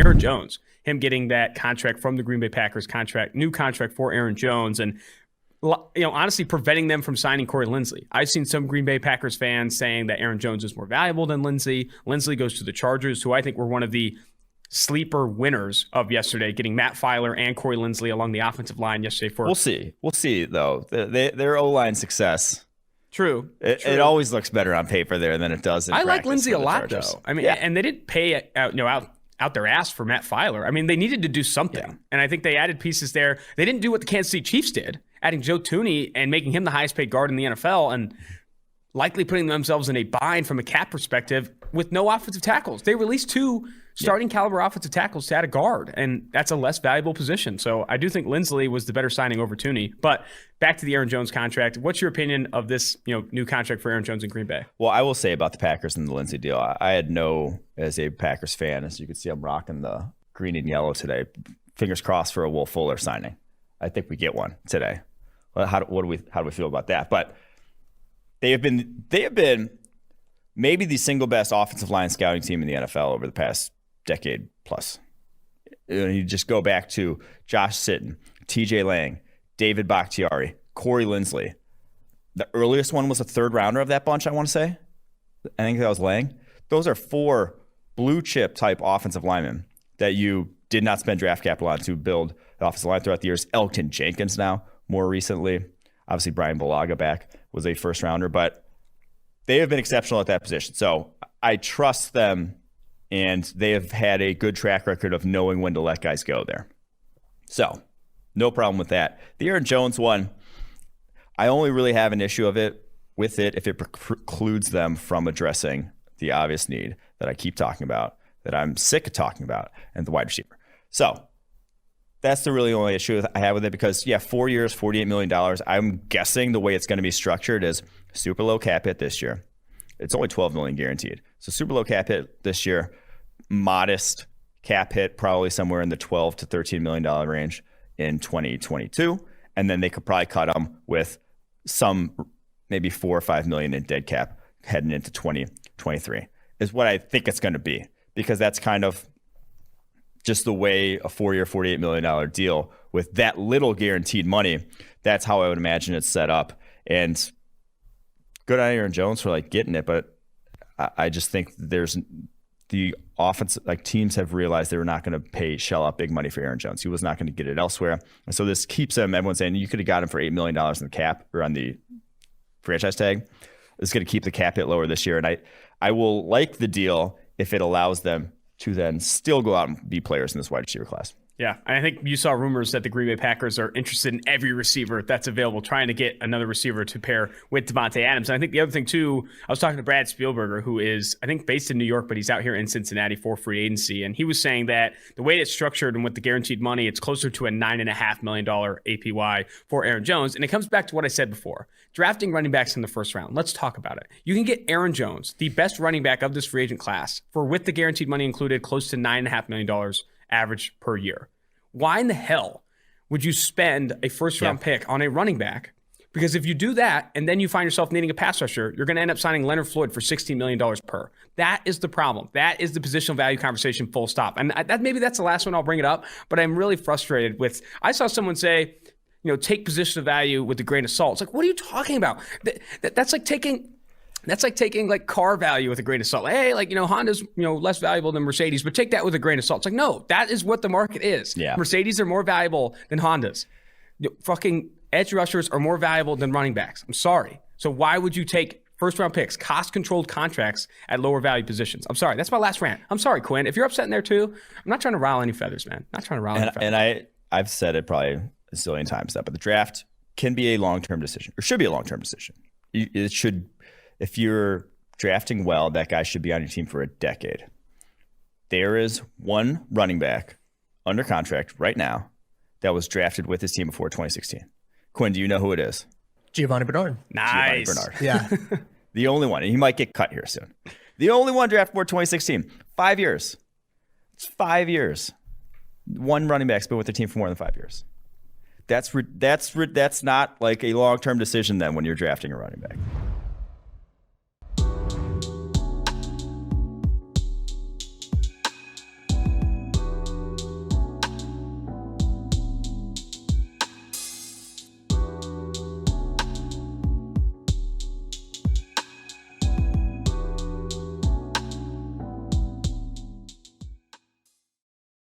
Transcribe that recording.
Aaron Jones, him getting that contract from the Green Bay Packers new contract for Aaron Jones, and honestly preventing them from signing Corey Linsley. I've seen some Green Bay Packers fans saying that Aaron Jones is more valuable than Linsley. Linsley goes to the Chargers, who I think were one of the sleeper winners of yesterday, getting Matt Filer and Corey Linsley along the offensive line yesterday. We'll see though. Their O-line success. True. It always looks better on paper there than it does in practice. I like Lindsey a lot, though. I mean, and they didn't pay out their ass for Matt Filer. I mean, they needed to do something, and I think they added pieces there. They didn't do what the Kansas City Chiefs did, adding Joe Thuney and making him the highest paid guard in the NFL, and likely putting themselves in a bind from a cap perspective with no offensive tackles. They released 2 starting caliber offensive tackles to add a guard, and that's a less valuable position. So I do think Linsley was the better signing over Thuney. But back to the Aaron Jones contract. What's your opinion of this new contract for Aaron Jones in Green Bay? Well, I will say about the Packers and the Linsley deal, I had as a Packers fan, as you can see, I'm rocking the green and yellow today. Fingers crossed for a Will Fuller signing. I think we get one today. Well, how do we feel about that? But they have been maybe the single best offensive line scouting team in the NFL over the past decade plus. You just go back to Josh Sitton, TJ Lang, David Bakhtiari, Corey Linsley. The earliest one was a third rounder of that bunch, I want to say. I think that was Lang. Those are 4 blue chip type offensive linemen that you did not spend draft capital on to build the offensive line throughout the years. Elgton Jenkins now, more recently. Obviously, Brian Bulaga back was a first rounder, but they have been exceptional at that position. So I trust them, and they have had a good track record of knowing when to let guys go there. So no problem with that. The Aaron Jones one, I only really have an issue with it if it precludes them from addressing the obvious need that I keep talking about, that I'm sick of talking about, and the wide receiver. So that's the really only issue I have with it, because 4 years, $48 million. I'm guessing the way it's going to be structured is super low cap hit this year. It's only $12 million guaranteed. So super low cap hit this year, modest cap hit, probably somewhere in the $12 to $13 million range in 2022. And then they could probably cut them with some maybe $4 or $5 million in dead cap heading into 2023 is what I think it's going to be, because that's kind of just the way a 4-year, $48 million deal with that little guaranteed money, that's how I would imagine it's set up. And good on Aaron Jones for getting it, but I just think there's the offense, teams have realized they were not going to shell out big money for Aaron Jones. He was not going to get it elsewhere. And so this keeps him, everyone's saying you could have got him for $8 million in the cap or on the franchise tag. It's going to keep the cap hit lower this year. And I will like the deal if it allows them to then still go out and be players in this wide receiver class. Yeah, and I think you saw rumors that the Green Bay Packers are interested in every receiver that's available, trying to get another receiver to pair with Devontae Adams. And I think the other thing, too, I was talking to Brad Spielberger, who is, I think, based in New York, but he's out here in Cincinnati for free agency. And he was saying that the way it's structured and with the guaranteed money, it's closer to a $9.5 million APY for Aaron Jones. And it comes back to what I said before. Drafting running backs in the first round. Let's talk about it. You can get Aaron Jones, the best running back of this free agent class, for, with the guaranteed money included, close to $9.5 million average per year. Why in the hell would you spend a first-round pick on a running back? Because if you do that and then you find yourself needing a pass rusher, you're going to end up signing Leonard Floyd for $16 million per. That is the problem. That is the positional value conversation, full stop. And maybe that's the last one I'll bring it up, but I'm really frustrated with – I saw someone say, take positional value with a grain of salt. It's like, what are you talking about? That's like taking car value with a grain of salt. Hey, Honda's, less valuable than Mercedes, but take that with a grain of salt. It's like, no, that is what the market is. Yeah. Mercedes are more valuable than Hondas. Fucking edge rushers are more valuable than running backs. I'm sorry. So why would you take first round picks, cost controlled contracts at lower value positions? I'm sorry. That's my last rant. I'm sorry, Quinn. If you're upset in there too, I'm not trying to rile any feathers, man. Not trying to rile any feathers. And I've said it probably a zillion times but the draft can be a long-term decision, or should be a long-term decision. It should. If you're drafting well, that guy should be on your team for a decade. There is one running back under contract right now that was drafted with his team before 2016. Quinn, do you know who it is? Giovanni Bernard. Nice. Giovanni Bernard. Yeah. The only one. And he might get cut here soon. The only one drafted before 2016. 5 years. It's 5 years. One running back's been with the team for more than 5 years. That's not like a long-term decision then when you're drafting a running back.